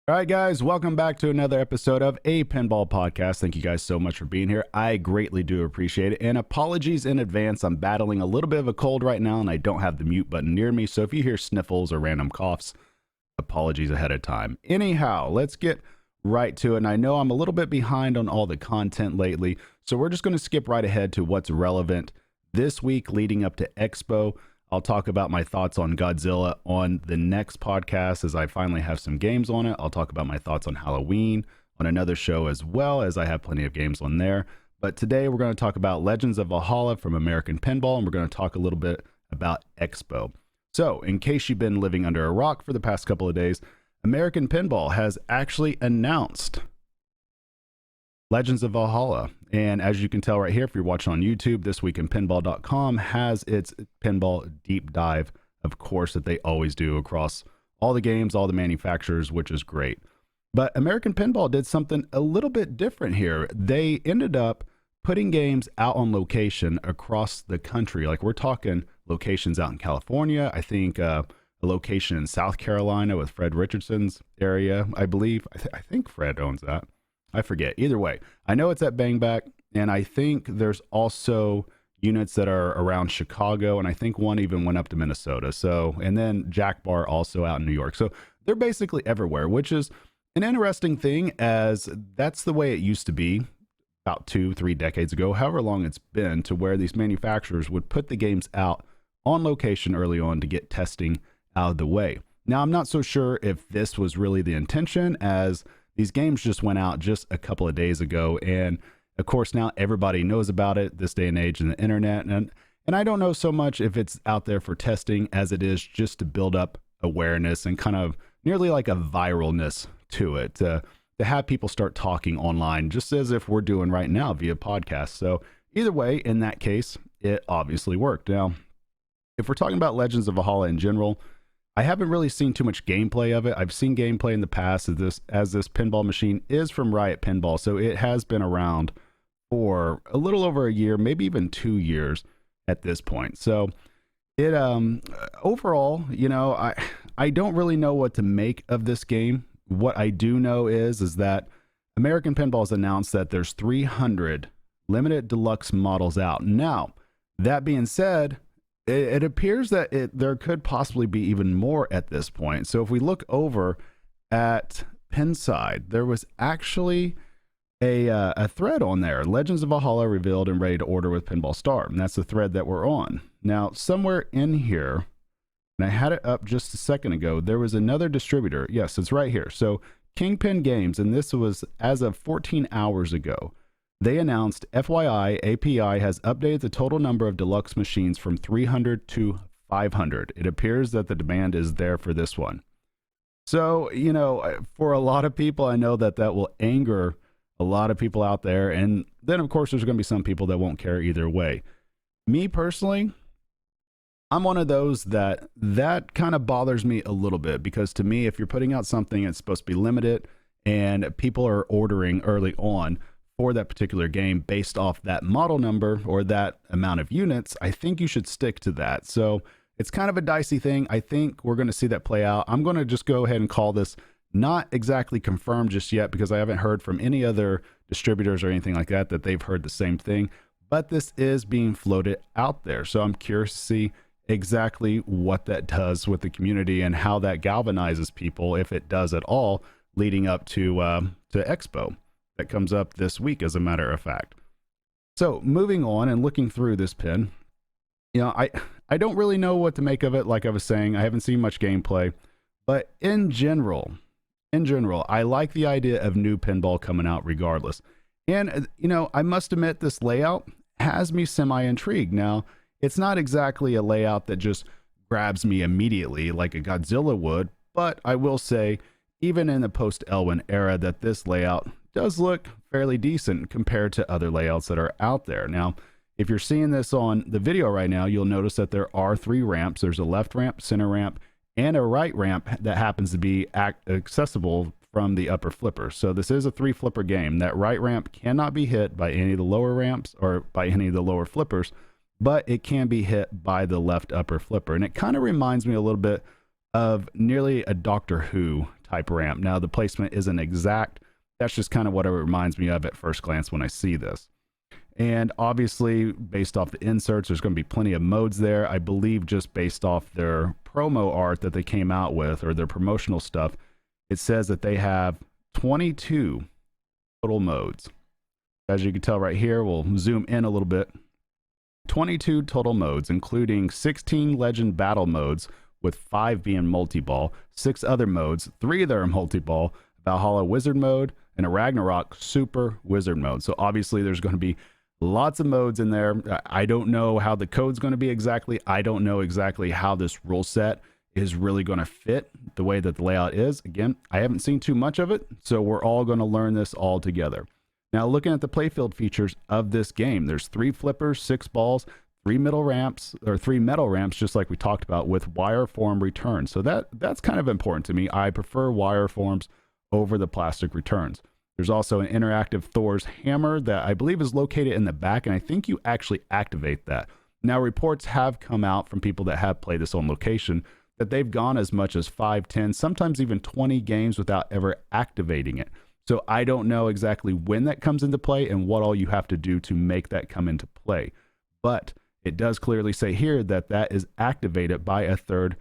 All right, guys, welcome back to another episode of Pinball Podcast. Thank you guys so much for being here. I greatly do appreciate it. And apologies in advance. I'm battling a little bit of a cold right now, and I don't have the mute button near me. So if you hear sniffles or random coughs, apologies ahead of time. Anyhow, let's get right to it. And I know I'm a little bit behind on all the content lately, so we're just going to skip right ahead to what's relevant this week leading up to Expo. I'll talk about my thoughts on Godzilla on the next podcast as I finally have some games on it. I'll talk about my thoughts on Halloween on another show as well, as I have plenty of games on there. But today we're going to talk about Legends of Valhalla from American Pinball, and we're going to talk a little bit about Expo. So, in case you've been living under a rock for the past couple of days, American Pinball has actually announced Legends of Valhalla. And as you can tell right here, if you're watching on YouTube, thisweekinpinball.com has its pinball deep dive, of course, that they always do across all the games, all the manufacturers, which is great. But American Pinball did something a little bit different here. They ended up putting games out on location across the country. Like, we're talking locations out in California. I think a location in South Carolina with Fred Richardson's area, I believe. I think Fred owns that. I forget. Either way, I know it's at Bangback, and I think there's also units that are around Chicago, and I think one even went up to Minnesota. So, and then Jack Bar also out in New York. So they're basically everywhere, which is an interesting thing, as that's the way it used to be about 2-3 decades ago, however long it's been, to where these manufacturers would put the games out on location early on to get testing out of the way. Now, I'm not so sure if this was really the intention, as these games just went out just a couple of days ago, and of course now everybody knows about it this day and age in the internet, and I don't know so much if it's out there for testing as it is just to build up awareness and kind of nearly like a viralness to it, to have people start talking online, just as if we're doing right now via podcast. So either way, in that case, it obviously worked. Now, if we're talking about Legends of Valhalla in general, I haven't really seen too much gameplay of it. I've seen gameplay in the past, as this pinball machine is from Riot Pinball, so it has been around for a little over a year, maybe even 2 years at this point. So it overall, you know, I don't really know what to make of this game. What I do know is that American Pinball has announced that there's 300 limited deluxe models out. Now, that being said, it appears that there could possibly be even more at this point. So if we look over at Pinside, there was actually a thread on there, Legends of Valhalla revealed and ready to order with Pinball Star. And that's the thread that we're on. Now, somewhere in here, and I had it up just a second ago, there was another distributor. Yes, it's right here. So Kingpin Games, and this was as of 14 hours ago. They announced, FYI, API has updated the total number of deluxe machines from 300 to 500. It appears that the demand is there for this one. So, you know, for a lot of people, I know that will anger a lot of people out there. And then, of course, there's going to be some people that won't care either way. Me personally, I'm one of those that kind of bothers me a little bit, because to me, if you're putting out something that's supposed to be limited and people are ordering early on for that particular game based off that model number or that amount of units, I think you should stick to that. So it's kind of a dicey thing. I think we're going to see that play out. I'm going to just go ahead and call this not exactly confirmed just yet, because I haven't heard from any other distributors or anything like that they've heard the same thing, but this is being floated out there. So I'm curious to see exactly what that does with the community and how that galvanizes people, if it does at all, leading up to Expo. That comes up this week, as a matter of fact. So moving on and looking through this pin, you know, I don't really know what to make of it. Like I was saying, I haven't seen much gameplay, but in general, I like the idea of new pinball coming out regardless. And, you know, I must admit, this layout has me semi-intrigued. Now, it's not exactly a layout that just grabs me immediately like a Godzilla would, but I will say, even in the post-Elwyn era, that this layout does look fairly decent compared to other layouts that are out there. Now, if you're seeing this on the video right now, you'll notice that there are 3 ramps. There's a left ramp, center ramp, and a right ramp that happens to be accessible from the upper flipper. So this is a 3 flipper game. That right ramp cannot be hit by any of the lower ramps or by any of the lower flippers, but it can be hit by the left upper flipper. And it kind of reminds me a little bit of nearly a Doctor Who type ramp. Now, the placement isn't exact. That's just kind of what it reminds me of at first glance when I see this. And obviously, based off the inserts, there's going to be plenty of modes there. I believe just based off their promo art that they came out with, or their promotional stuff, it says that they have 22 total modes. As you can tell right here, we'll zoom in a little bit. 22 total modes, including 16 Legend Battle modes, with 5 being multi-ball, 6 other modes, 3 of them are multi-ball, Valhalla Wizard mode, and a Ragnarok Super Wizard mode. So obviously there's going to be lots of modes in there. I don't know how the code's going to be exactly. I don't know exactly how this rule set is really going to fit the way that the layout is. Again, I haven't seen too much of it, so we're all going to learn this all together. Now, looking at the playfield features of this game, there's 3 flippers, 6 balls, 3 metal ramps, just like we talked about, with wire form returns. So that's kind of important to me. I prefer wire forms over the plastic returns. There's also an interactive Thor's hammer that I believe is located in the back, and I think you actually activate that. Now, reports have come out from people that have played this on location that they've gone as much as 5, 10, sometimes even 20 games without ever activating it. So I don't know exactly when that comes into play and what all you have to do to make that come into play. But it does clearly say here that that is activated by a third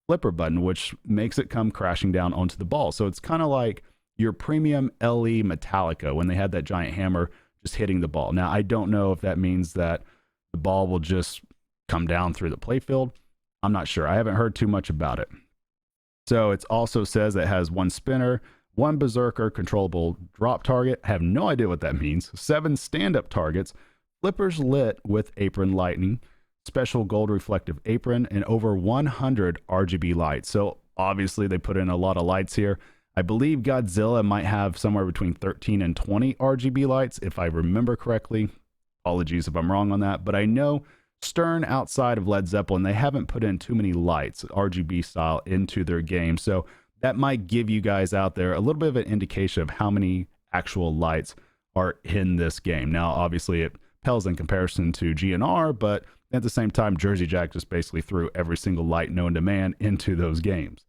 flipper button, which makes it come crashing down onto the ball. So it's kind of like your premium LE Metallica when they had that giant hammer just hitting the ball. Now, I don't know if that means that the ball will just come down through the playfield. I'm not sure. I haven't heard too much about it. So it also says it has 1 spinner, 1 berserker controllable drop target. I have no idea what that means. 7 stand-up targets, flippers lit with apron lighting, special gold reflective apron, and over 100 RGB lights. So obviously they put in a lot of lights here. I believe Godzilla might have somewhere between 13 and 20 RGB lights, if I remember correctly. Apologies if I'm wrong on that, but I know Stern, outside of Led Zeppelin, they haven't put in too many lights, RGB style, into their game. So that might give you guys out there a little bit of an indication of how many actual lights are in this game. Now, obviously, it pales in comparison to GNR, but at the same time, Jersey Jack just basically threw every single light known to man into those games.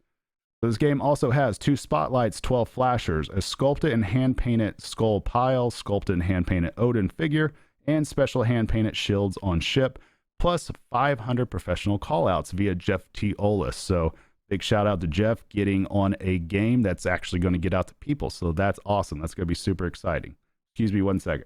So this game also has 2 spotlights, 12 flashers, a sculpted and hand-painted skull pile, sculpted and hand-painted Odin figure, and special hand-painted shields on ship, plus 500 professional callouts via Jeff T. Olis. So big shout out to Jeff getting on a game that's actually going to get out to people. So that's awesome. That's going to be super exciting. Excuse me 1 second.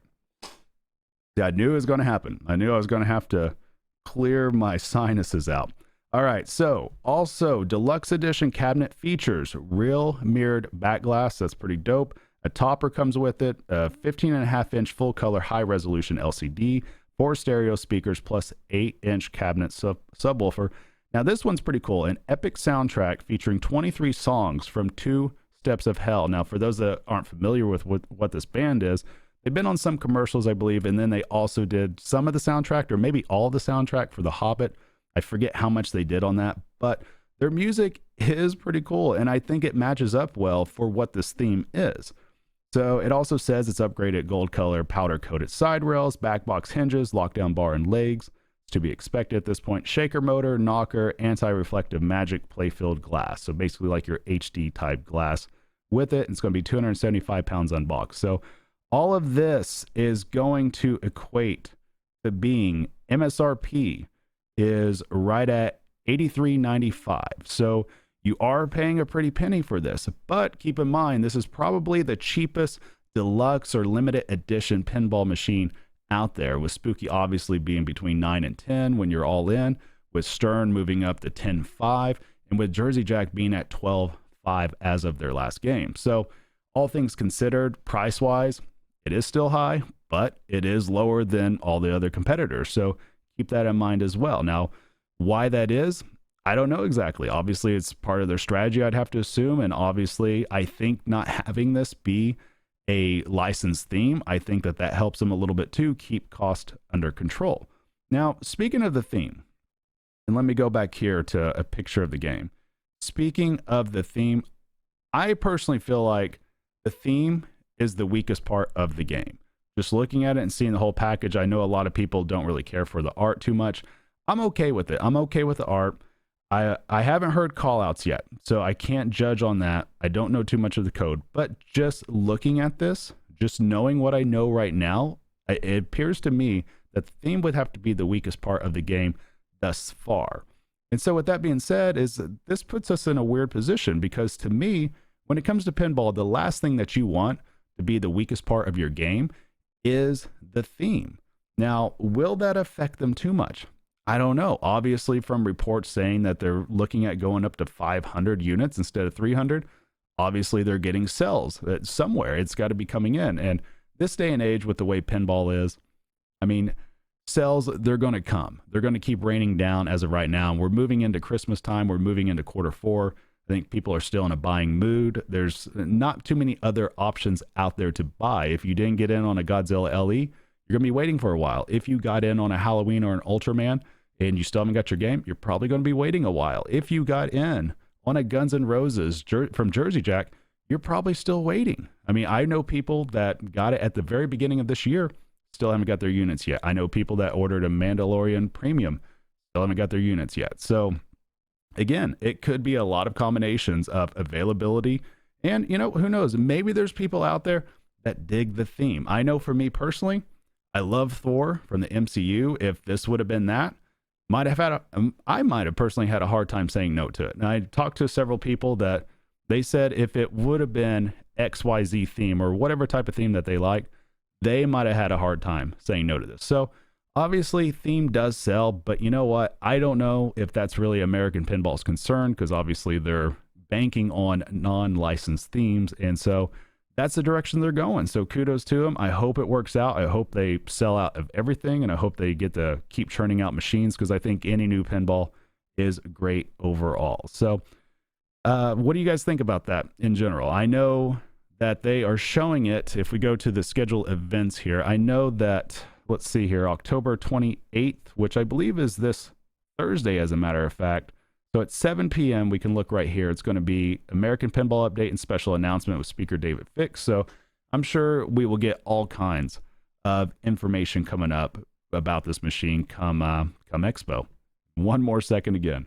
Yeah, I knew it was going to happen. I knew I was going to have to clear my sinuses out. All right, so also deluxe edition cabinet features real mirrored back glass. That's pretty dope. A topper comes with it, a 15.5-inch full color high resolution LCD, 4 stereo speakers, plus 8-inch cabinet subwoofer. Now this one's pretty cool, an epic soundtrack featuring 23 songs from 2 Steps of Hell. Now for those that aren't familiar with what this band is, they've been on some commercials, I believe, and then they also did some of the soundtrack, or maybe all of the soundtrack for The Hobbit. I forget how much they did on that, but their music is pretty cool, and I think it matches up well for what this theme is. So it also says it's upgraded gold color powder coated side rails, back box hinges, lockdown bar and legs. It's to be expected at this point. Shaker motor, knocker, anti-reflective magic play-filled glass. So basically like your HD type glass with it. It's going to be 275 pounds unboxed. So all of this is going to equate to being MSRP is right at $83.95. So you are paying a pretty penny for this, but keep in mind, this is probably the cheapest deluxe or limited edition pinball machine out there, with Spooky obviously being between 9 and 10 when you're all in, with Stern moving up to 10.5, and with Jersey Jack being at 12.5 as of their last game. So all things considered, price-wise, it is still high, but it is lower than all the other competitors. So keep that in mind as well. Now, why that is, I don't know exactly. Obviously, it's part of their strategy, I'd have to assume. And obviously, I think not having this be a licensed theme, I think that helps them a little bit too, keep cost under control. Now, speaking of the theme, and let me go back here to a picture of the game. Speaking of the theme, I personally feel like the theme is the weakest part of the game. Just looking at it and seeing the whole package, I know a lot of people don't really care for the art too much. I'm okay with it. I'm okay with the art. I haven't heard call outs yet, so I can't judge on that. I don't know too much of the code, but just looking at this, just knowing what I know right now, it appears to me that the theme would have to be the weakest part of the game thus far. And so with that being said, is this puts us in a weird position, because to me, when it comes to pinball, the last thing that you want to be the weakest part of your game is the theme. Now, will that affect them too much? I don't know. Obviously, from reports saying that they're looking at going up to 500 units instead of 300, obviously they're getting sales somewhere. It's got to be coming in. And this day and age, with the way pinball is, I mean, sales, they're going to come. They're going to keep raining down as of right now. We're moving into Christmas time. We're moving into Q4. I think people are still in a buying mood. There's not too many other options out there to buy. If you didn't get in on a Godzilla LE, you're going to be waiting for a while. If you got in on a Halloween or an Ultraman and you still haven't got your game, you're probably going to be waiting a while. If you got in on a Guns N' Roses from Jersey Jack, you're probably still waiting. I mean, I know people that got it at the very beginning of this year, still haven't got their units yet. I know people that ordered a Mandalorian Premium, still haven't got their units yet. So again, it could be a lot of combinations of availability. And, you know, who knows? Maybe there's people out there that dig the theme. I know for me personally, I love Thor from the MCU. If this would have been that, I might have personally had a hard time saying no to it. And I talked to several people that they said if it would have been XYZ theme or whatever type of theme that they like, they might have had a hard time saying no to this. So obviously theme does sell, but you know what? I don't know if that's really American Pinball's concern, because obviously they're banking on non-licensed themes. And so that's the direction they're going. So kudos to them. I hope it works out. I hope they sell out of everything, and I hope they get to keep churning out machines, because I think any new pinball is great overall. So what do you guys think about that in general? I know that they are showing it. If we go to the scheduled events here, I know that, let's see here, October 28th, which I believe is this Thursday, as a matter of fact. So at 7 p.m., we can look right here. It's going to be American Pinball Update and Special Announcement with Speaker David Fix. So I'm sure we will get all kinds of information coming up about this machine come Expo. One more second again.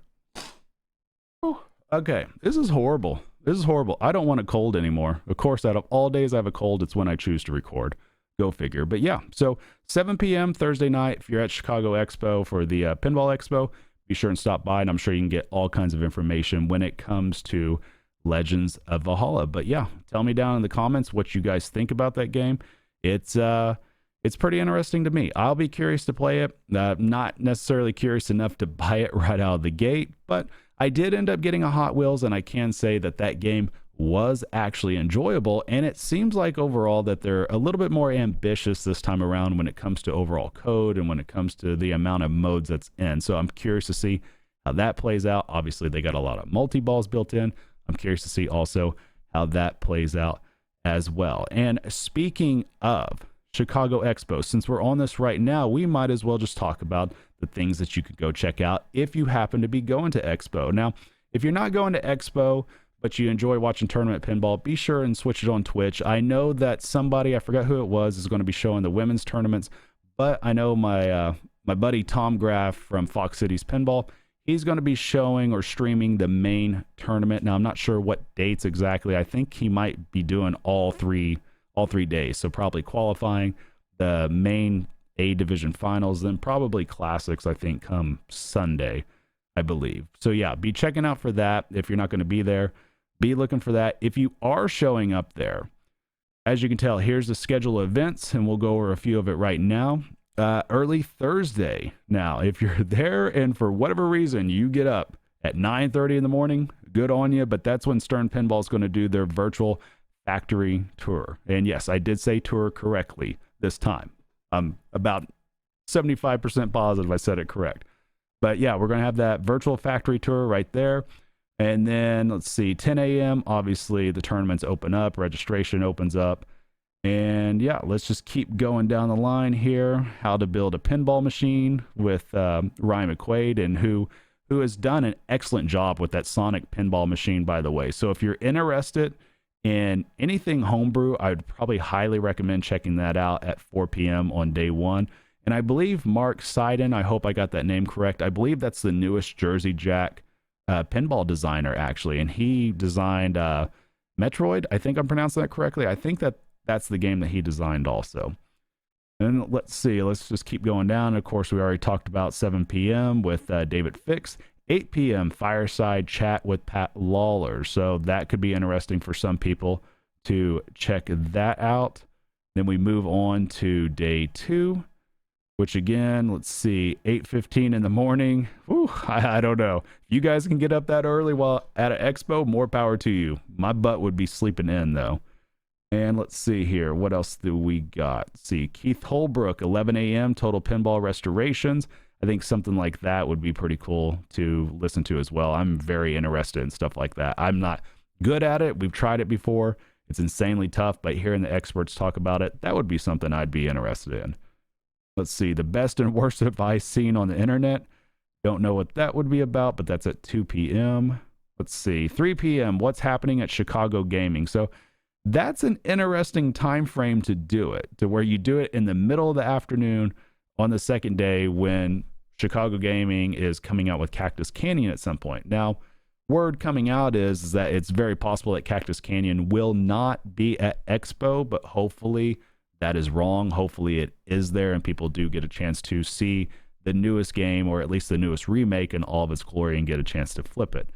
Whew. Okay, this is horrible. This is horrible. I don't want a cold anymore. Of course, out of all days I have a cold, it's when I choose to record. Go figure. But yeah, so 7 p.m. Thursday night, if you're at Chicago Expo for the Pinball Expo, be sure and stop by, and I'm sure you can get all kinds of information when it comes to Legends of Valhalla. But yeah, tell me down in the comments what you guys think about that game. It's pretty interesting to me. I'll be curious to play it. Not necessarily curious enough to buy it right out of the gate, but I did end up getting a Hot Wheels, and I can say that that game was actually enjoyable, and it seems like overall that they're a little bit more ambitious this time around when it comes to overall code and when it comes to the amount of modes that's in. So I'm curious to see how that plays out. Obviously, they got a lot of multi-balls built in. I'm curious to see also how that plays out as well. And speaking of Chicago Expo, since we're on this right now, we might as well just talk about the things that you could go check out if you happen to be going to Expo. Now, if you're not going to Expo, but you enjoy watching tournament pinball, be sure and switch it on Twitch. I know that somebody, I forgot who it was, is going to be showing the women's tournaments, but I know my buddy Tom Graff from Fox Cities Pinball, he's going to be showing or streaming the main tournament. Now, I'm not sure what dates exactly. I think he might be doing all three days, so probably qualifying, the main A division finals, then probably classics, I think, come Sunday, I believe. So yeah, be checking out for that. If you're not going to be there, be looking for that. If you are showing up there, as you can tell, here's the schedule of events, and we'll go over a few of it right now. Early Thursday. Now, if you're there and for whatever reason you get up at 9:30 in the morning, good on you, but that's when Stern Pinball is going to do their virtual factory tour. And yes, I did say tour correctly this time. I'm about 75% positive I said it correct. But yeah, we're going to have that virtual factory tour right there. And then let's see, 10 a.m. Obviously the tournaments open up, registration opens up. And yeah, let's just keep going down the line here. How to build a pinball machine with Ryan McQuaid, and who has done an excellent job with that Sonic pinball machine, by the way. So if you're interested in anything homebrew, I would probably highly recommend checking that out at 4 p.m. on day one. And I believe Mark Seiden, I hope I got that name correct, I believe that's the newest Jersey Jack pinball designer actually, and he designed Metroid. I think I'm pronouncing that correctly. I think that's the game that he designed also. And let's see, let's just keep going down. Of course, we already talked about 7 p.m. with David Fix. 8 p.m. fireside chat with Pat Lawler. So that could be interesting for some people to check that out. Then we move on to day 2, which again, let's see, 8:15 in the morning. Whew, I don't know. If you guys can get up that early while at an expo, more power to you. My butt would be sleeping in though. And let's see here. What else do we got? Let's see, Keith Holbrook, 11 a.m. Total Pinball Restorations. I think something like that would be pretty cool to listen to as well. I'm very interested in stuff like that. I'm not good at it. We've tried it before. It's insanely tough, but hearing the experts talk about it, that would be something I'd be interested in. Let's see, the best and worst advice seen on the internet. Don't know what that would be about, but that's at 2 p.m. Let's see, 3 p.m. What's happening at Chicago Gaming? So that's an interesting time frame to do it, to where you do it in the middle of the afternoon on the second day when Chicago Gaming is coming out with Cactus Canyon at some point. Now, word coming out is that it's very possible that Cactus Canyon will not be at Expo, but hopefully that is wrong. Hopefully it is there and people do get a chance to see the newest game, or at least the newest remake in all of its glory, and get a chance to flip it.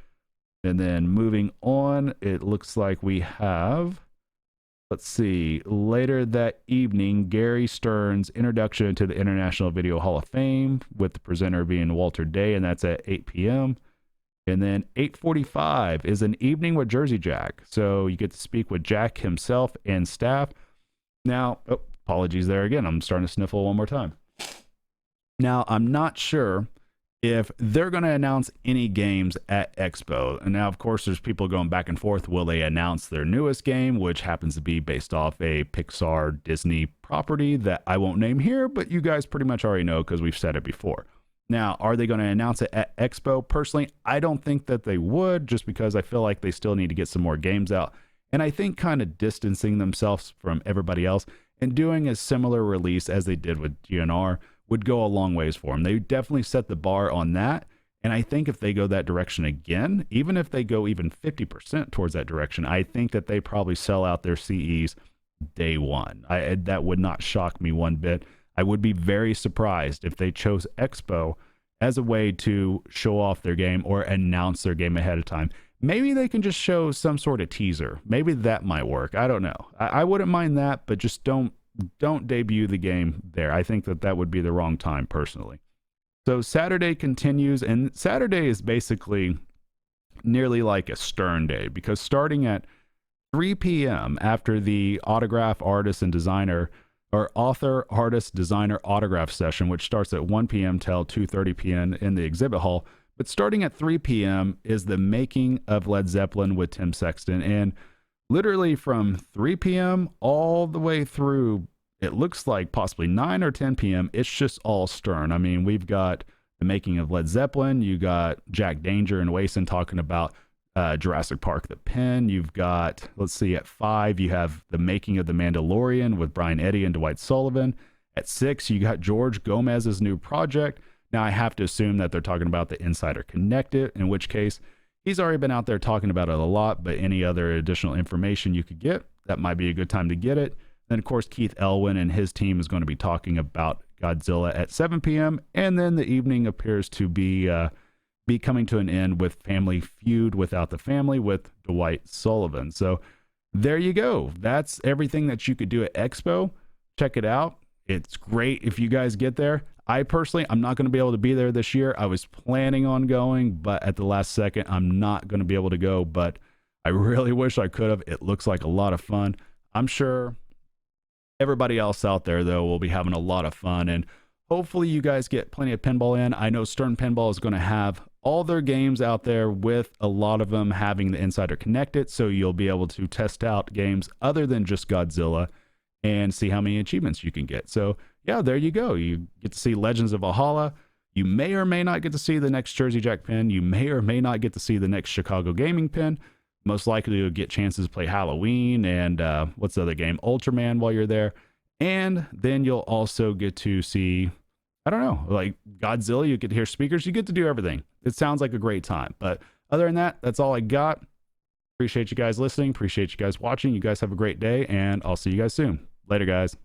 And then moving on, it looks like we have, let's see, later that evening, Gary Stern's introduction to the International Video Hall of Fame, with the presenter being Walter Day, and that's at 8 p.m. And then 8:45 is an evening with Jersey Jack. So you get to speak with Jack himself and staff. Now, apologies there again. I'm starting to sniffle one more time. Now, I'm not sure if they're going to announce any games at Expo. And now, of course, there's people going back and forth. Will they announce their newest game, which happens to be based off a Pixar Disney property that I won't name here, but you guys pretty much already know because we've said it before. Now, are they going to announce it at Expo? Personally, I don't think that they would, just because I feel like they still need to get some more games out. And I think kind of distancing themselves from everybody else and doing a similar release as they did with GNR would go a long ways for them. They definitely set the bar on that. And I think if they go that direction again, even if they go even 50% towards that direction, I think that they probably sell out their CEs day one. That would not shock me one bit. I would be very surprised if they chose Expo as a way to show off their game or announce their game ahead of time. Maybe they can just show some sort of teaser. Maybe that might work. I don't know. I wouldn't mind that, but just don't debut the game there. I think that would be the wrong time personally. So Saturday continues, and Saturday is basically nearly like a Stern day, because starting at 3 p.m. after the autograph artist and designer, or author, artist, designer autograph session, which starts at 1 p.m. till 2:30 p.m. in the exhibit hall. But starting at 3 p.m. is the making of Led Zeppelin with Tim Sexton. And literally from 3 p.m. all the way through, it looks like possibly 9 or 10 p.m., it's just all Stern. I mean, we've got the making of Led Zeppelin. You got Jack Danger and Wason talking about Jurassic Park, The Pen. You've got, let's see, at 5, you have the making of The Mandalorian with Brian Eddy and Dwight Sullivan. At 6, you got George Gomez's new project. Now, I have to assume that they're talking about the Insider Connected, in which case he's already been out there talking about it a lot, but any other additional information you could get, that might be a good time to get it. Then, of course, Keith Elwin and his team is going to be talking about Godzilla at 7 p.m. And then the evening appears to be coming to an end with Family Feud Without the Family with Dwight Sullivan. So there you go. That's everything that you could do at Expo. Check it out. It's great if you guys get there. I personally, I'm not going to be able to be there this year. I was planning on going, but at the last second, I'm not going to be able to go, but I really wish I could have. It looks like a lot of fun. I'm sure everybody else out there, though, will be having a lot of fun, and hopefully you guys get plenty of pinball in. I know Stern Pinball is going to have all their games out there, with a lot of them having the Insider Connected, so you'll be able to test out games other than just Godzilla and see how many achievements you can get. So yeah, there you go. You get to see Legends of Valhalla. You may or may not get to see the next Jersey Jack pin. You may or may not get to see the next Chicago Gaming pin. Most likely you'll get chances to play Halloween and what's the other game? Ultraman while you're there. And then you'll also get to see, I don't know, like Godzilla. You get to hear speakers. You get to do everything. It sounds like a great time. But Other than that, that's all I got. Appreciate you guys listening. Appreciate you guys watching. You guys have a great day, and I'll see you guys soon. Later, guys.